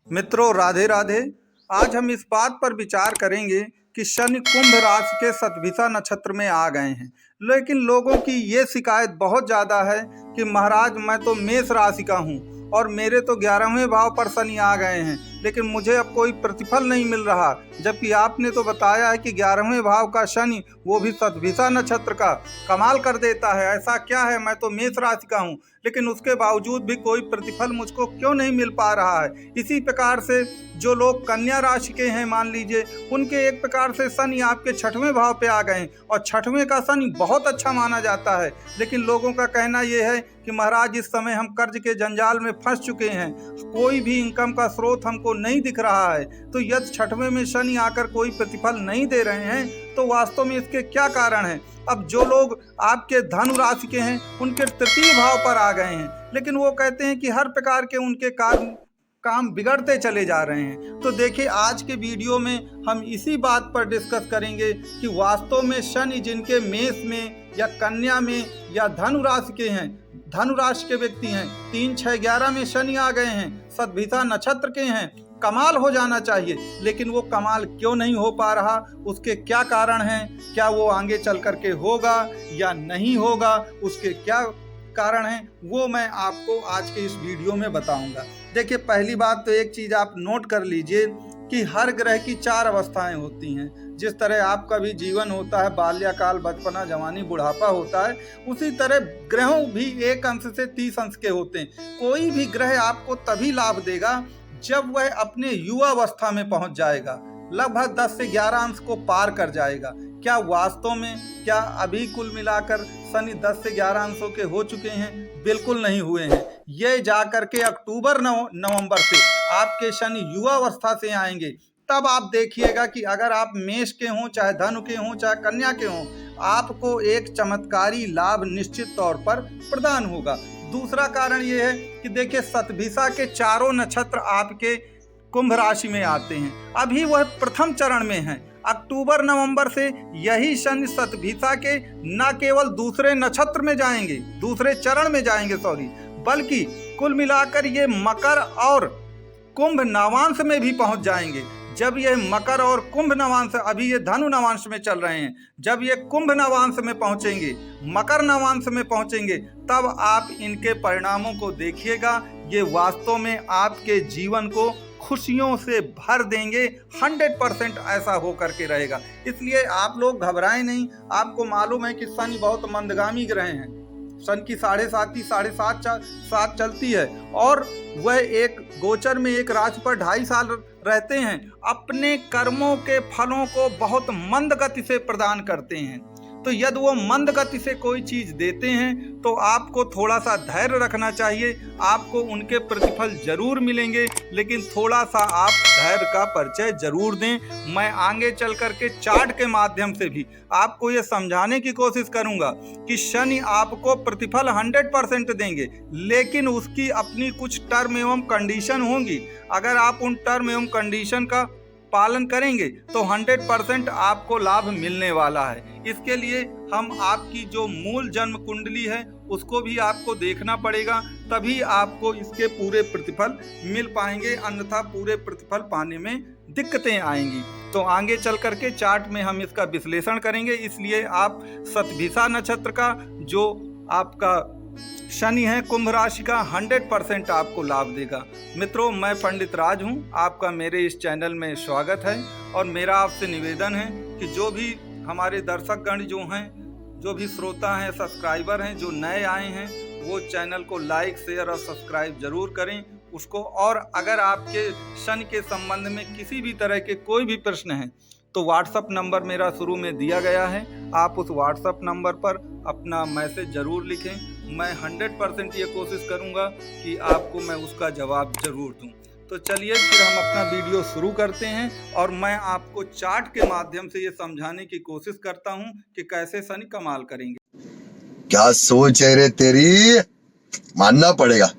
मित्रों, राधे राधे। आज हम इस बात पर विचार करेंगे कि शनि कुंभ राशि के शतभिषा नक्षत्र में आ गए हैं, लेकिन लोगों की ये शिकायत बहुत ज़्यादा है कि महाराज मैं तो मेष राशि का हूँ और मेरे तो 11वें भाव पर शनि आ गए हैं, लेकिन मुझे अब कोई प्रतिफल नहीं मिल रहा। जबकि आपने तो बताया है कि 11वें भाव का शनि, वो भी शतभिषा नक्षत्र का, कमाल कर देता है। ऐसा क्या है, मैं तो मेष राशि का हूँ लेकिन उसके बावजूद भी कोई प्रतिफल मुझको क्यों नहीं मिल पा रहा है। इसी प्रकार से जो लोग कन्या राशि के हैं, मान लीजिए उनके एक प्रकार से शनि आपके 6वें भाव पे आ गए और 6वें का शनि बहुत अच्छा माना जाता है, लेकिन लोगों का कहना यह है कि महाराज इस समय हम कर्ज के जंजाल में फंस चुके हैं, कोई भी इनकम का स्रोत हमको नहीं दिख रहा है। तो यदि 6वें में शनि आकर कोई प्रतिफल नहीं दे रहे हैं तो वास्तव में इसके क्या कारण है। अब जो लोग आपके धनु राशि के हैं उनके तृतीय भाव पर आ गए हैं, लेकिन वो कहते हैं कि हर प्रकार के उनके काम बिगड़ते चले जा रहे हैं। तो देखिए, आज के वीडियो में हम इसी बात पर डिस्कस करेंगे कि वास्तव में शनि जिनके मेष में या कन्या में या धनु राशि के हैं, धनु राशि के व्यक्ति हैं, 3, 6, 11 में शनि आ गए हैं, शतभिषा नक्षत्र के हैं, कमाल हो जाना चाहिए, लेकिन वो कमाल क्यों नहीं हो पा रहा, उसके क्या कारण हैं, क्या वो आगे चल करके होगा या नहीं होगा, उसके क्या कारण हैं, वो मैं आपको आज के इस वीडियो में बताऊंगा। देखिए, पहली बात तो एक चीज़ आप नोट कर लीजिए कि हर ग्रह की 4 अवस्थाएं होती हैं। जिस तरह आपका भी जीवन होता है, बाल्यकाल, बचपना, जवानी, बुढ़ापा होता है, उसी तरह ग्रहों भी 1 अंश से 30 अंश के होते हैं। कोई भी ग्रह आपको तभी लाभ देगा जब वह अपने युवा अवस्था में पहुंच जाएगा, लगभग 10 से 11 अंश को पार कर जाएगा। क्या वास्तव में क्या अभी कुल मिलाकर शनि 10 से 11 अंशों के हो चुके हैं? बिल्कुल नहीं हुए हैं। ये जाकर के अक्टूबर नवंबर से आपके शनि युवा अवस्था से आएंगे, तब आप देखिएगा कि अगर आप मेष के हों, चाहे धनु के हों, चाहे कन्या के हों, आपको एक चमत्कारी लाभ निश्चित तौर पर प्रदान होगा। दूसरा कारण ये है कि देखिए, शतभिषा के चारों नक्षत्र आपके कुंभ राशि में आते हैं, अभी वह प्रथम चरण में हैं। अक्टूबर नवंबर से यही शनि शतभिषा के न केवल दूसरे नक्षत्र में जाएंगे, दूसरे चरण में जाएंगे, बल्कि कुल मिलाकर ये मकर और कुंभ नवांश में भी पहुंच जाएंगे। जब ये मकर और कुंभ नवांश, अभी ये धनु नवांश में चल रहे हैं, जब ये कुंभ नवांश में पहुंचेंगे, मकर नवांश में पहुंचेंगे, तब आप इनके परिणामों को देखिएगा। ये वास्तव में आपके जीवन को खुशियों से भर देंगे, 100% ऐसा हो करके रहेगा। इसलिए आप लोग घबराएं नहीं। आपको मालूम है कि शनि बहुत मंदगामी ग्रह हैं, शनि की 7.5 चलती है और वह एक गोचर में एक राशि पर 2.5 साल रहते हैं। अपने कर्मों के फलों को बहुत मंद गति से प्रदान करते हैं। तो यदि वो मंद गति से कोई चीज़ देते हैं तो आपको थोड़ा सा धैर्य रखना चाहिए। आपको उनके प्रतिफल जरूर मिलेंगे, लेकिन थोड़ा सा आप धैर्य का परिचय जरूर दें। मैं आगे चल करके चार्ट के माध्यम से भी आपको ये समझाने की कोशिश करूंगा कि शनि आपको प्रतिफल 100% देंगे, लेकिन उसकी अपनी कुछ टर्म एवं कंडीशन होंगी। अगर आप उन टर्म एवं कंडीशन का पालन करेंगे तो 100% आपको लाभ मिलने वाला है। इसके लिए हम आपकी जो मूल जन्म कुंडली है उसको भी आपको देखना पड़ेगा, तभी आपको इसके पूरे प्रतिफल मिल पाएंगे, अन्यथा पूरे प्रतिफल पाने में दिक्कतें आएंगी। तो आगे चल करके चार्ट में हम इसका विश्लेषण करेंगे। इसलिए आप शतभिषा नक्षत्र का जो आपका शनि है कुंभ राशि का 100% आपको लाभ देगा। मित्रों, मैं पंडित राज हूं, आपका मेरे इस चैनल में स्वागत है और मेरा आपसे निवेदन है कि जो भी हमारे दर्शकगण जो हैं, जो भी श्रोता हैं, सब्सक्राइबर हैं, जो नए आए हैं, वो चैनल को लाइक, शेयर और सब्सक्राइब जरूर करें उसको। और अगर आपके शनि के संबंध में किसी भी तरह के कोई भी प्रश्न हैं तो व्हाट्सअप नंबर मेरा शुरू में दिया गया है, आप उस व्हाट्सअप नंबर पर अपना मैसेज ज़रूर लिखें। मैं 100% ये कोशिश करूँगा कि आपको मैं उसका जवाब ज़रूर दूँ। तो चलिए फिर हम अपना वीडियो शुरू करते हैं और मैं आपको चार्ट के माध्यम से ये समझाने की कोशिश करता हूँ कि कैसे शनि कमाल करेंगे। क्या सोच है रे तेरी, मानना पड़ेगा।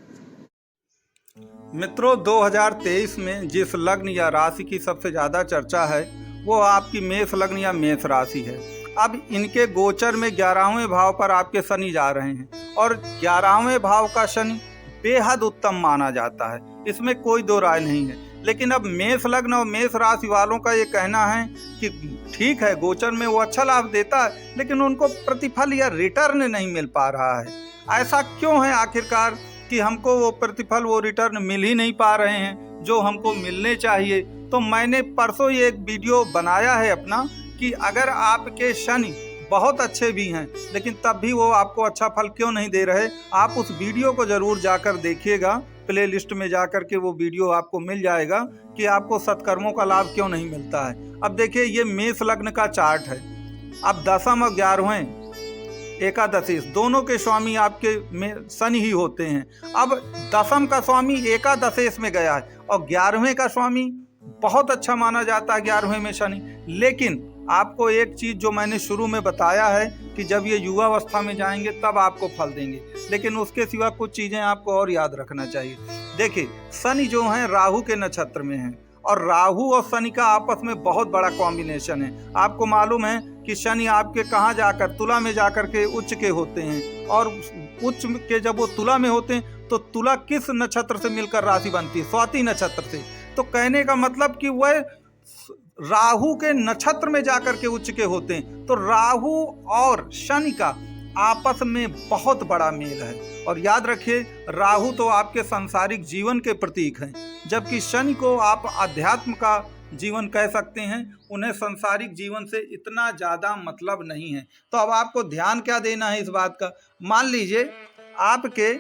मित्रों, 2023 में जिस लग्न या राशि की सबसे ज़्यादा चर्चा है वो आपकी मेष लग्न या मेष राशि है। अब इनके गोचर में 11वें भाव पर आपके शनि जा रहे हैं और 11वें भाव का शनि बेहद उत्तम माना जाता है, इसमें कोई दो राय नहीं है। लेकिन अब मेष लग्न और मेष राशि वालों का ये कहना है कि ठीक है, गोचर में वो अच्छा लाभ देता है, लेकिन उनको प्रतिफल या रिटर्न नहीं मिल पा रहा है। ऐसा क्यों है आखिरकार कि हमको वो प्रतिफल, वो रिटर्न मिल ही नहीं पा रहे हैं जो हमको मिलने चाहिए? तो मैंने परसों ये एक वीडियो बनाया है अपना कि अगर आपके शनि बहुत अच्छे भी हैं लेकिन तब भी वो आपको अच्छा फल क्यों नहीं दे रहे, आप उस वीडियो को ज़रूर जाकर देखिएगा। प्ले लिस्ट में जाकर के वो वीडियो आपको मिल जाएगा कि आपको सत्कर्मों का लाभ क्यों नहीं मिलता है। अब देखिए, ये मेष लग्न का चार्ट है। अब दशम और 11वें एकादशी दोनों के स्वामी आपके में शनि ही होते हैं। अब दशम का स्वामी एकादशेश में गया है और 11वें का स्वामी बहुत अच्छा माना जाता है 11वें में शनि। लेकिन आपको एक चीज़ जो मैंने शुरू में बताया है कि जब ये युवावस्था में जाएंगे तब आपको फल देंगे, लेकिन उसके सिवा कुछ चीज़ें आपको और याद रखना चाहिए। देखिए, शनि जो हैं राहु के नक्षत्र में हैं और राहु और शनि का आपस में बहुत बड़ा कॉम्बिनेशन है। आपको मालूम है कि शनि आपके कहाँ जाकर, तुला में जाकर के उच्च के होते हैं, और उच्च के जब वो तुला में होते हैं तो तुला किस नक्षत्र से मिलकर राशि बनती है? स्वाति नक्षत्र से। तो कहने का मतलब कि वह राहु के नक्षत्र में जाकर के उच्च के होते हैं। तो राहु और शनि का आपस में बहुत बड़ा मेल है। और याद रखिए, राहु तो आपके सांसारिक जीवन के प्रतीक हैं, जबकि शनि को आप अध्यात्म का जीवन कह सकते हैं। उन्हें सांसारिक जीवन से इतना ज़्यादा मतलब नहीं है। तो अब आपको ध्यान क्या देना है इस बात का? मान लीजिए आपके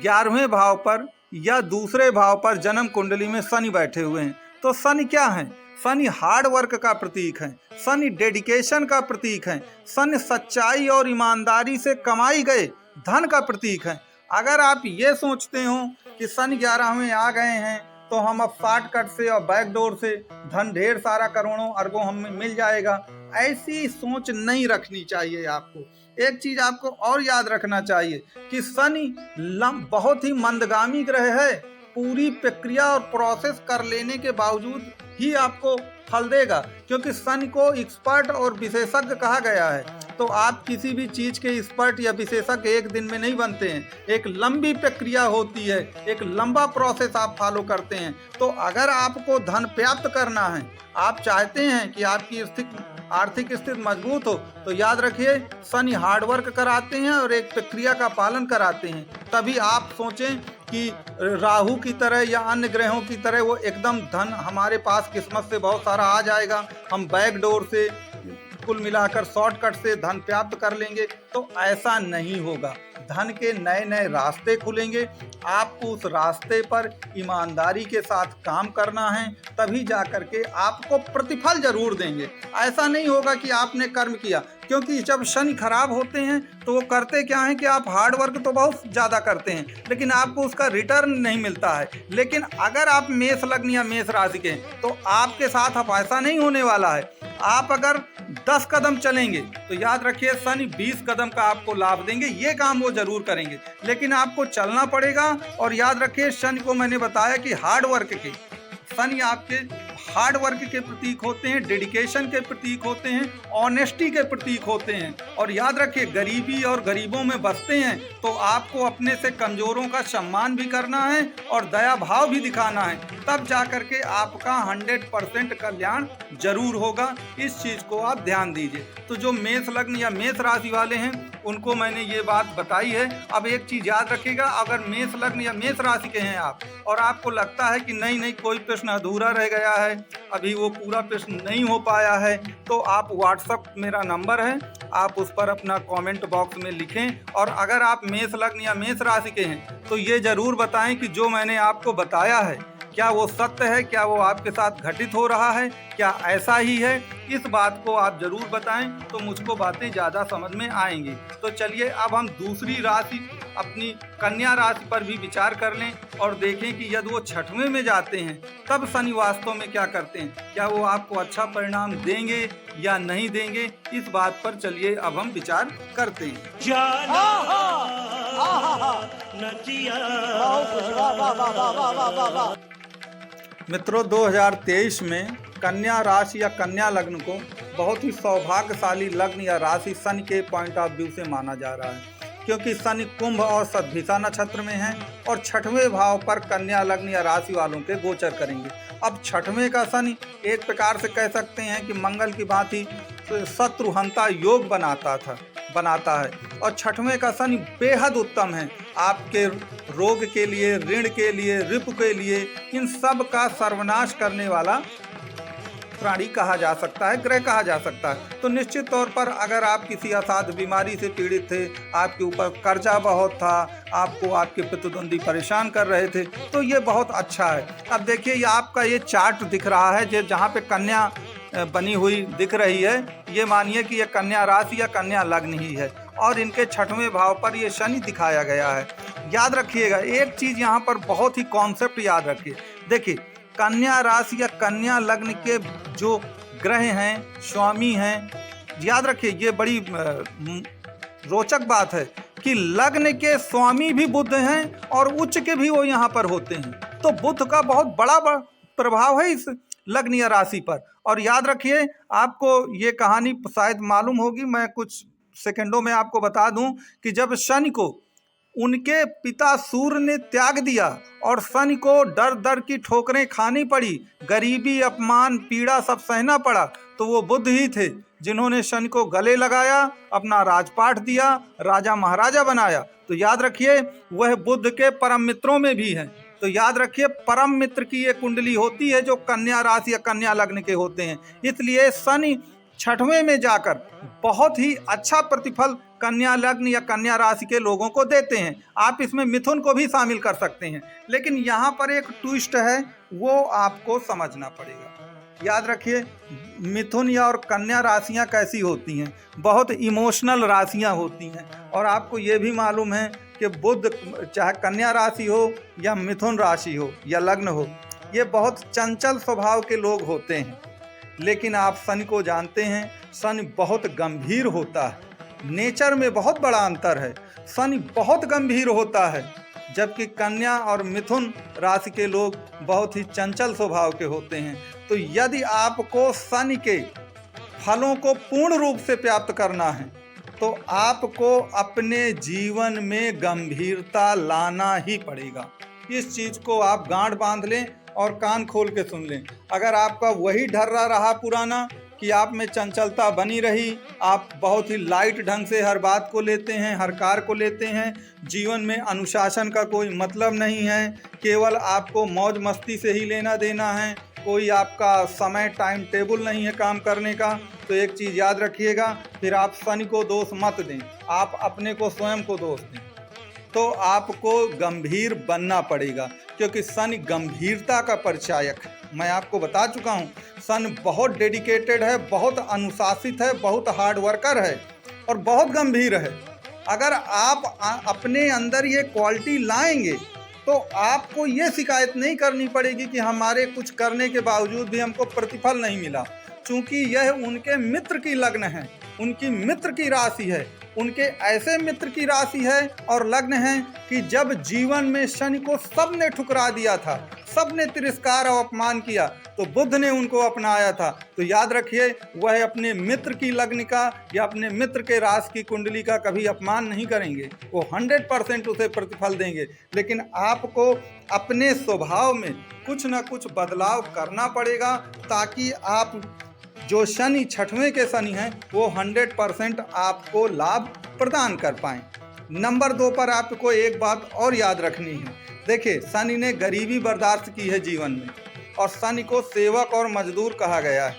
11वें भाव पर या दूसरे भाव पर जन्म कुंडली में शनि बैठे हुए हैं। तो शनि क्या है? शनि हार्ड वर्क का प्रतीक है, शनि डेडिकेशन का प्रतीक है, शनि सच्चाई और ईमानदारी से कमाई गए धन का प्रतीक है। अगर आप ये सोचते हो कि शनि 11वें आ गए हैं तो हम अब शॉर्टकट से और बैकडोर से धन ढेर सारा करोड़ों अरबों हमें मिल जाएगा, ऐसी सोच नहीं रखनी चाहिए आपको। एक चीज आपको और याद रखना चाहिए कि शनि बहुत ही मंदगामी ग्रह है। पूरी प्रक्रिया और प्रोसेस कर लेने के बावजूद ही आपको फल देगा, क्योंकि शनि को एक्सपर्ट और विशेषज्ञ कहा गया है। तो आप किसी भी चीज़ के एक्सपर्ट या विशेषज्ञ एक दिन में नहीं बनते हैं, एक लंबी प्रक्रिया होती है, एक लंबा प्रोसेस आप फॉलो करते हैं। तो अगर आपको धन प्राप्त करना है, आप चाहते हैं कि आपकी आर्थिक स्थिति मजबूत हो, तो याद रखिए शनि हार्डवर्क कराते हैं और एक प्रक्रिया का पालन कराते हैं। तभी आप सोचें कि राहु की तरह या अन्य ग्रहों की तरह वो एकदम धन हमारे पास किस्मत से बहुत सारा आ जाएगा, हम बैक डोर से कुल मिलाकर शॉर्टकट से धन प्राप्त कर लेंगे। तो ऐसा नहीं होगा। धन के नए नए रास्ते खुलेंगे, आपको उस रास्ते पर ईमानदारी के साथ काम करना है, तभी जा कर के आपको प्रतिफल जरूर देंगे। ऐसा नहीं होगा कि आपने कर्म किया, क्योंकि जब शनि खराब होते हैं तो वो करते क्या है कि आप हार्ड वर्क तो बहुत ज़्यादा करते हैं लेकिन आपको उसका रिटर्न नहीं मिलता है। लेकिन अगर आप मेष लग्न या मेष राशि के हैं तो आपके साथ अब ऐसा नहीं होने वाला है। आप अगर 10 कदम चलेंगे तो याद रखिए शनि 20 कदम का आपको लाभ देंगे। ये काम वो जरूर करेंगे, लेकिन आपको चलना पड़ेगा। और याद रखिए, शनि को मैंने बताया कि हार्ड वर्क के, शनि आपके हार्ड वर्क के प्रतीक होते हैं, डेडिकेशन के प्रतीक होते हैं, ऑनेस्टी के प्रतीक होते हैं। और याद रखिए, गरीबी और गरीबों में बसते हैं तो आपको अपने से कमजोरों का सम्मान भी करना है और दया भाव भी दिखाना है, तब जा कर के आपका 100% कल्याण जरूर होगा। इस चीज़ को आप ध्यान दीजिए। तो जो मेष लग्न या मेष राशि वाले हैं उनको मैंने ये बात बताई है। अब एक चीज़ याद रखिएगा, अगर मेष लग्न या मेष राशि के हैं आप और आपको लगता है कि नहीं कोई प्रश्न अधूरा रह गया है, अभी वो पूरा प्रश्न नहीं हो पाया है, तो आप व्हाट्सएप मेरा नंबर है, आप उस पर अपना कमेंट बॉक्स में लिखें। और अगर आप मेष लग्न या मेष राशि के हैं तो ये ज़रूर बताएं कि जो मैंने आपको बताया है क्या वो सत्य है, क्या वो आपके साथ घटित हो रहा है, क्या ऐसा ही है। इस बात को आप जरूर बताएं तो मुझको बातें ज़्यादा समझ में आएंगी। तो चलिए अब हम दूसरी राशि अपनी कन्या राशि पर भी विचार कर लें और देखें कि यदि वो 6वें में जाते हैं तब शनि वास्तव में क्या करते हैं, क्या वो आपको अच्छा परिणाम देंगे या नहीं देंगे। इस बात पर चलिए अब हम विचार करते हैं। मित्रों, 2023 में कन्या राशि या कन्या लग्न को बहुत ही सौभाग्यशाली लग्न या राशि शनि के पॉइंट ऑफ व्यू से माना जा रहा है। क्योंकि शनि कुंभ और सद्भिषा नक्षत्र में है और छठवें भाव पर कन्या लग्न या राशि वालों के गोचर करेंगे। अब छठवें का शनि एक प्रकार से कह सकते हैं कि मंगल की भांति शत्रुहंता योग बनाता है और छठवें का शनि बेहद उत्तम है आपके रोग के लिए, ऋण के लिए, रिप के लिए, इन सब का सर्वनाश करने वाला प्राणी कहा जा सकता है, ग्रह कहा जा सकता है। तो निश्चित तौर पर अगर आप किसी असाध्य बीमारी से पीड़ित थे, आपके ऊपर कर्जा बहुत था, आपको आपके प्रतिद्वंदी परेशान कर रहे थे, तो ये बहुत अच्छा है। अब देखिए ये आपका ये चार्ट दिख रहा है, जहाँ पे कन्या बनी हुई दिख रही है, ये मानिए कि ये कन्या राशि या कन्या लग्न ही है और इनके छठवें भाव पर ये शनि दिखाया गया है। याद रखिएगा एक चीज़ यहाँ पर बहुत ही कॉन्सेप्ट याद रखिए। देखिए कन्या राशि या कन्या लग्न के जो ग्रह हैं, स्वामी हैं, याद रखिए ये बड़ी रोचक बात है कि लग्न के स्वामी भी बुध हैं और उच्च के भी वो यहाँ पर होते हैं। तो बुध का बहुत बड़ा प्रभाव है इस लग्न या राशि पर। और याद रखिए आपको ये कहानी शायद मालूम होगी, मैं कुछ सेकंडों में आपको बता दूं कि जब शनि को उनके पिता सूर्य ने त्याग दिया और शनि को डर डर की ठोकरें खानी पड़ी, गरीबी, अपमान, पीड़ा सब सहना पड़ा, तो वो बुध ही थे जिन्होंने शनि को गले लगाया, अपना राजपाट दिया, राजा महाराजा बनाया। तो याद रखिए वह बुध के परम मित्रों में भी हैं। तो याद रखिए परम मित्र की ये कुंडली होती है जो कन्या राशि या कन्या लग्न के होते हैं। इसलिए शनि छठवें में जाकर बहुत ही अच्छा प्रतिफल कन्या लग्न या कन्या राशि के लोगों को देते हैं। आप इसमें मिथुन को भी शामिल कर सकते हैं, लेकिन यहाँ पर एक ट्विस्ट है, वो आपको समझना पड़ेगा। याद रखिए मिथुन या और कन्या राशियाँ कैसी होती हैं, बहुत इमोशनल राशियाँ होती हैं। और आपको ये भी मालूम है कि बुध चाहे कन्या राशि हो या मिथुन राशि हो या लग्न हो, ये बहुत चंचल स्वभाव के लोग होते हैं। लेकिन आप शनि को जानते हैं, शनि बहुत गंभीर होता है, नेचर में बहुत बड़ा अंतर है। शनि बहुत गंभीर होता है, जबकि कन्या और मिथुन राशि के लोग बहुत ही चंचल स्वभाव के होते हैं। तो यदि आपको शनि के फलों को पूर्ण रूप से प्राप्त करना है तो आपको अपने जीवन में गंभीरता लाना ही पड़ेगा। इस चीज़ को आप गांठ बांध लें और कान खोल के सुन लें। अगर आपका वही ढर्रा रहा पुराना कि आप में चंचलता बनी रही, आप बहुत ही लाइट ढंग से हर बात को लेते हैं, हर कार्य को लेते हैं, जीवन में अनुशासन का कोई मतलब नहीं है, केवल आपको मौज मस्ती से ही लेना देना है, कोई आपका समय टाइम टेबल नहीं है काम करने का, तो एक चीज़ याद रखिएगा, फिर आप शनि को दोष मत दें, आप अपने को स्वयं को दोष दें। तो आपको गंभीर बनना पड़ेगा, क्योंकि शनि गंभीरता का परिचायक है। मैं आपको बता चुका हूँ शनि बहुत डेडिकेटेड है, बहुत अनुशासित है, बहुत हार्ड वर्कर है और बहुत गंभीर है। अगर आप अपने अंदर ये क्वालिटी लाएंगे तो आपको ये शिकायत नहीं करनी पड़ेगी कि हमारे कुछ करने के बावजूद भी हमको प्रतिफल नहीं मिला, क्योंकि यह उनके मित्र की लग्न है, उनकी मित्र की राशि है, उनके ऐसे मित्र की राशि है और लग्न है कि जब जीवन में शनि को सबने ठुकरा दिया था, सबने तिरस्कार और अपमान किया, तो बुध ने उनको अपनाया था। तो याद रखिए वह अपने मित्र की लग्न का या अपने मित्र के राशि की कुंडली का कभी अपमान नहीं करेंगे, वो 100% उसे प्रतिफल देंगे। लेकिन आपको अपने स्वभाव में कुछ न कुछ बदलाव करना पड़ेगा, ताकि आप जो शनि छठवें के शनि हैं वो 100% आपको लाभ प्रदान कर पाएँ। नंबर 2 पर आपको एक बात और याद रखनी है। देखिए शनि ने गरीबी बर्दाश्त की है जीवन में, और शनि को सेवक और मजदूर कहा गया है।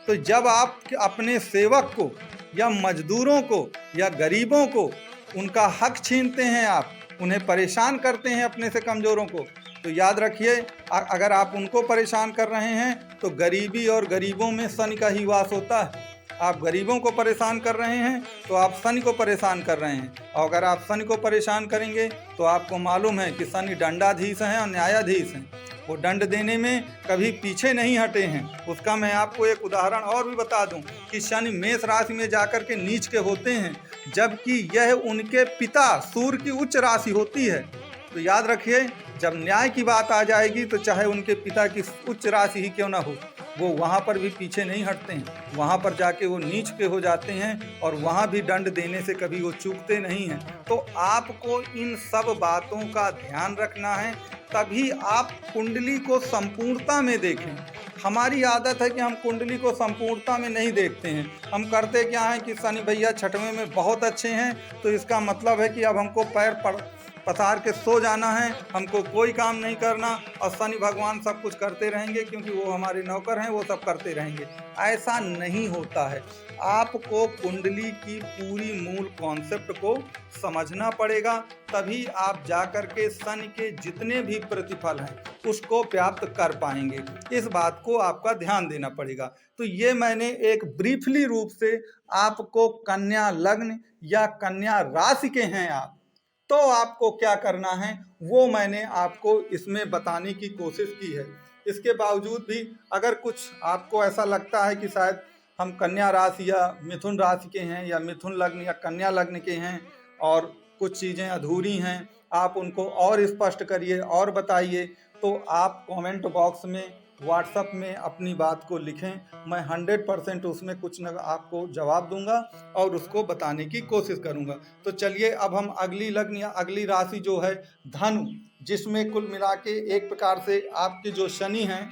तो जब आप अपने सेवक को या मजदूरों को या गरीबों को उनका हक छीनते हैं, आप उन्हें परेशान करते हैं, अपने से कमज़ोरों को, तो याद रखिए अगर आप उनको परेशान कर रहे हैं तो गरीबी और गरीबों में शनि का ही वास होता है। आप गरीबों को परेशान कर रहे हैं तो आप शनि को परेशान कर रहे हैं, और अगर आप शनि को परेशान करेंगे तो आपको मालूम है कि शनि दंडाधीश हैं और न्यायाधीश हैं, वो दंड देने में कभी पीछे नहीं हटे हैं। उसका मैं आपको एक उदाहरण और भी बता दूं कि शनि मेष राशि में जाकर के नीच के होते हैं, जबकि यह उनके पिता सूर्य की उच्च राशि होती है। तो याद रखिए जब न्याय की बात आ जाएगी तो चाहे उनके पिता की उच्च राशि ही क्यों ना हो, वो वहाँ पर भी पीछे नहीं हटते हैं, वहाँ पर जाके वो नीच के हो जाते हैं और वहाँ भी दंड देने से कभी वो चूकते नहीं हैं। तो आपको इन सब बातों का ध्यान रखना है, तभी आप कुंडली को संपूर्णता में देखें। हमारी आदत है कि हम कुंडली को संपूर्णता में नहीं देखते हैं। हम करते क्या हैं कि शनि भैया छठवें में बहुत अच्छे हैं, तो इसका मतलब है कि अब हमको पैर पसार के सो जाना है, हमको कोई काम नहीं करना और शनि भगवान सब कुछ करते रहेंगे क्योंकि वो हमारे नौकर हैं, वो सब करते रहेंगे। ऐसा नहीं होता है। आपको कुंडली की पूरी मूल कॉन्सेप्ट को समझना पड़ेगा, तभी आप जाकर के शनि के जितने भी प्रतिफल हैं उसको प्राप्त कर पाएंगे। इस बात को आपका ध्यान देना पड़ेगा। तो ये मैंने एक ब्रीफली रूप से आपको कन्या लग्न या कन्या राशि के हैं आप, तो आपको क्या करना है वो मैंने आपको इसमें बताने की कोशिश की है। इसके बावजूद भी अगर कुछ आपको ऐसा लगता है कि शायद हम कन्या राशि या मिथुन राशि के हैं या मिथुन लग्न या कन्या लग्न के हैं और कुछ चीज़ें अधूरी हैं, आप उनको और स्पष्ट करिए और बताइए, तो आप कमेंट बॉक्स में व्हाट्सएप में अपनी बात को लिखें। मैं 100% उसमें कुछ न आपको जवाब दूंगा और उसको बताने की कोशिश करूंगा। तो चलिए अब हम अगली लग्न या अगली राशि जो है धनु, जिसमें कुल मिला के एक प्रकार से आपके जो शनि हैं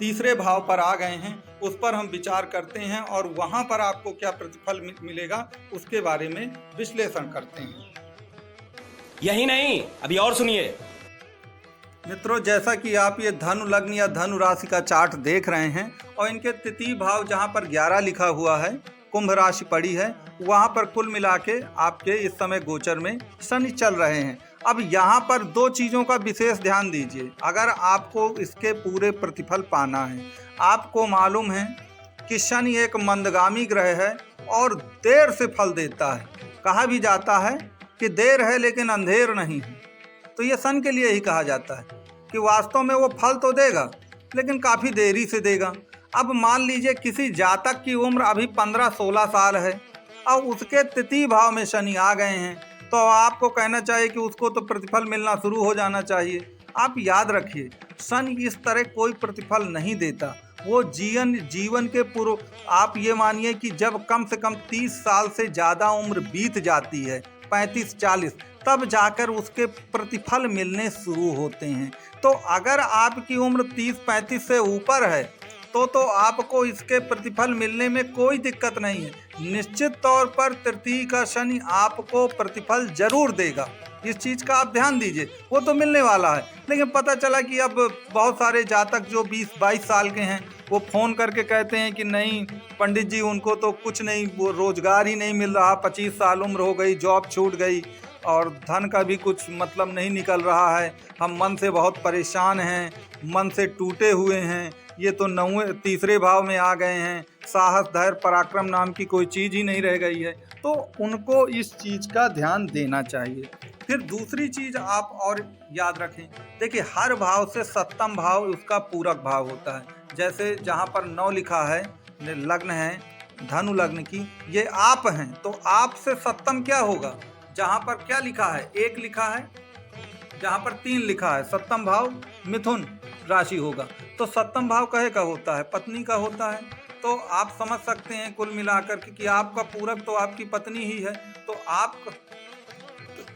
तीसरे भाव पर आ गए हैं, उस पर हम विचार करते हैं और वहां पर आपको क्या प्रतिफल मिलेगा उसके बारे में विश्लेषण करते हैं। यही नहीं, अभी और सुनिए मित्रों, जैसा कि आप ये धनु लग्न या धनु राशि का चार्ट देख रहे हैं और इनके तृतीय भाव जहां पर 11 लिखा हुआ है, कुंभ राशि पड़ी है, वहां पर कुल मिला के आपके इस समय गोचर में शनि चल रहे हैं। अब यहाँ पर दो चीज़ों का विशेष ध्यान दीजिए। अगर आपको इसके पूरे प्रतिफल पाना है, आपको मालूम है कि शनि एक मंदगामी ग्रह है और देर से फल देता है। कहा भी जाता है कि देर है लेकिन अंधेर नहीं है, तो ये शनि के लिए ही कहा जाता है कि वास्तव में वो फल तो देगा लेकिन काफ़ी देरी से देगा। अब मान लीजिए किसी जातक की उम्र अभी 15-16 साल है और उसके तृतीय भाव में शनि आ गए हैं, तो आपको कहना चाहिए कि उसको तो प्रतिफल मिलना शुरू हो जाना चाहिए। आप याद रखिए, शनि इस तरह कोई प्रतिफल नहीं देता। वो जीवन के पूर्व आप ये मानिए कि जब कम से कम 30 साल से ज़्यादा उम्र बीत जाती है, 35-40, तब जाकर उसके प्रतिफल मिलने शुरू होते हैं। तो अगर आपकी उम्र 30-35 से ऊपर है तो आपको इसके प्रतिफल मिलने में कोई दिक्कत नहीं है। निश्चित तौर पर तृतीय का शनि आपको प्रतिफल जरूर देगा, इस चीज़ का आप ध्यान दीजिए, वो तो मिलने वाला है। लेकिन पता चला कि अब बहुत सारे जातक जो 20-22 साल के हैं वो फ़ोन करके कहते हैं कि नहीं पंडित जी, उनको तो कुछ नहीं, वो रोज़गार ही नहीं मिल रहा, 25 साल उम्र हो गई, जॉब छूट गई और धन का भी कुछ मतलब नहीं निकल रहा है, हम मन से बहुत परेशान हैं, मन से टूटे हुए हैं, ये तो तीसरे भाव में आ गए हैं, साहस धैर्य पराक्रम नाम की कोई चीज़ ही नहीं रह गई है। तो उनको इस चीज़ का ध्यान देना चाहिए। फिर दूसरी चीज़ आप और याद रखें, देखिए हर भाव से सप्तम भाव उसका पूरक भाव होता है। जैसे जहाँ पर 9 लिखा है, लग्न है धनु लग्न की, ये आप हैं, तो आप से सप्तम क्या होगा? जहाँ पर क्या लिखा है, 1 लिखा है, जहाँ पर 3 लिखा है, सप्तम भाव मिथुन राशि होगा। तो सप्तम भाव कहे का होता है, पत्नी का होता है। तो आप समझ सकते हैं कुल मिलाकर कि आपका पूरक तो आपकी पत्नी ही है। तो आप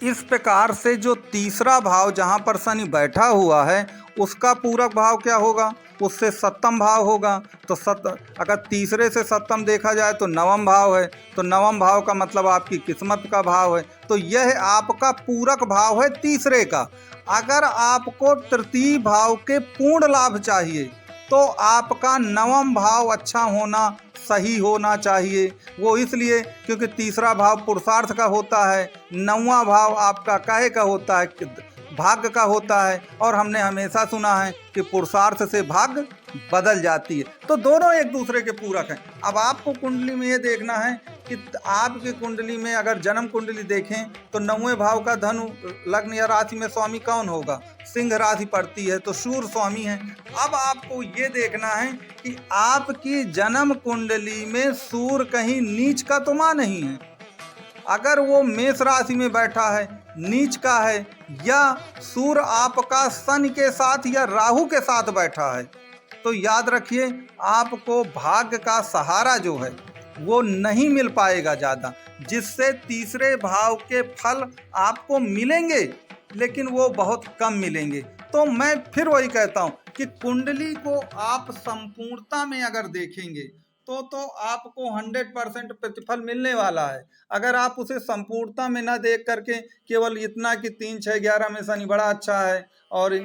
इस प्रकार से जो तीसरा भाव जहाँ पर शनि बैठा हुआ है उसका पूरक भाव क्या होगा? उससे सप्तम भाव होगा। तो अगर तीसरे से सप्तम देखा जाए तो नवम भाव है, तो नवम भाव का मतलब आपकी किस्मत का भाव है। तो यह आपका पूरक भाव है तीसरे का। अगर आपको तृतीय भाव के पूर्ण लाभ चाहिए तो आपका नवम भाव अच्छा होना, सही होना चाहिए। वो इसलिए क्योंकि तीसरा भाव पुरुषार्थ का होता है, नौवां भाव आपका काहे का होता है, भाग्य का होता है। और हमने हमेशा सुना है कि पुरुषार्थ से भाग्य बदल जाती है। तो दोनों एक दूसरे के पूरक हैं। अब आपको कुंडली में ये देखना है कि आपकी कुंडली में अगर जन्म कुंडली देखें तो 9वें भाव का धनु लग्न या राशि में स्वामी कौन होगा? सिंह राशि पड़ती है, तो सूर्य स्वामी है। अब आपको ये देखना है कि आपकी जन्म कुंडली में सूर्य कहीं नीच का तो मां नहीं है। अगर वो मेष राशि में बैठा है, नीच का है, या सूर्य आपका शनि के साथ या राहु के साथ बैठा है, तो याद रखिए आपको भाग्य का सहारा जो है वो नहीं मिल पाएगा ज़्यादा, जिससे तीसरे भाव के फल आपको मिलेंगे लेकिन वो बहुत कम मिलेंगे। तो मैं फिर वही कहता हूँ कि कुंडली को आप संपूर्णता में अगर देखेंगे तो आपको 100% प्रतिफल मिलने वाला है। अगर आप उसे संपूर्णता में ना देख करके केवल इतना कि 3, 6, 11 में शनि बड़ा अच्छा है और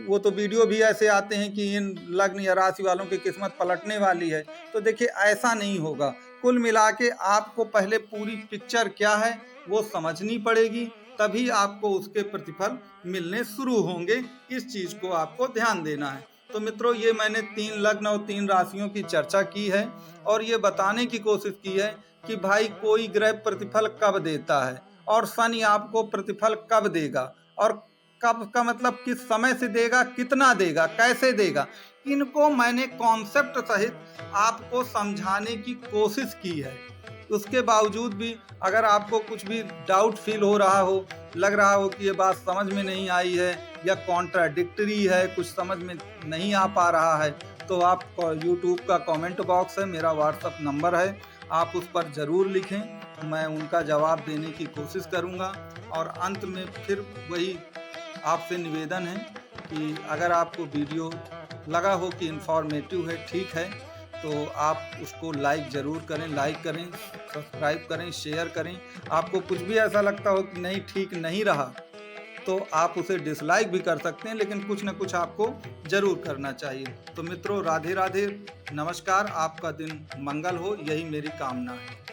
वो तो वीडियो भी ऐसे आते हैं कि इन लग्न या राशि वालों की किस्मत पलटने वाली है, तो देखिए ऐसा नहीं होगा। कुल मिला के आपको पहले पूरी पिक्चर क्या है वो समझनी पड़ेगी, तभी आपको उसके प्रतिफल मिलने शुरू होंगे। इस चीज़ को आपको ध्यान देना है। तो मित्रों, ये मैंने 3 लग्न और 3 राशियों की चर्चा की है और ये बताने की कोशिश की है कि भाई कोई ग्रह प्रतिफल कब देता है और शनि आपको प्रतिफल कब देगा, और कब का मतलब किस समय से देगा, कितना देगा, कैसे देगा। इनको मैंने कॉन्सेप्ट सहित आपको समझाने की कोशिश की है। उसके बावजूद भी अगर आपको कुछ भी डाउट फील हो रहा हो, लग रहा हो कि ये बात समझ में नहीं आई है या कॉन्ट्राडिक्टरी है, कुछ समझ में नहीं आ पा रहा है, तो आप यूट्यूब का कमेंट बॉक्स है, मेरा व्हाट्सअप नंबर है, आप उस पर ज़रूर लिखें, मैं उनका जवाब देने की कोशिश करूँगा। और अंत में फिर वही आपसे निवेदन है कि अगर आपको वीडियो लगा हो कि इन्फॉर्मेटिव है, ठीक है, तो आप उसको लाइक ज़रूर करें, लाइक करें, सब्सक्राइब करें, शेयर करें। आपको कुछ भी ऐसा लगता हो कि नहीं ठीक नहीं रहा तो आप उसे डिसलाइक भी कर सकते हैं, लेकिन कुछ न कुछ आपको ज़रूर करना चाहिए। तो मित्रों, राधे राधे, नमस्कार, आपका दिन मंगल हो, यही मेरी कामना है।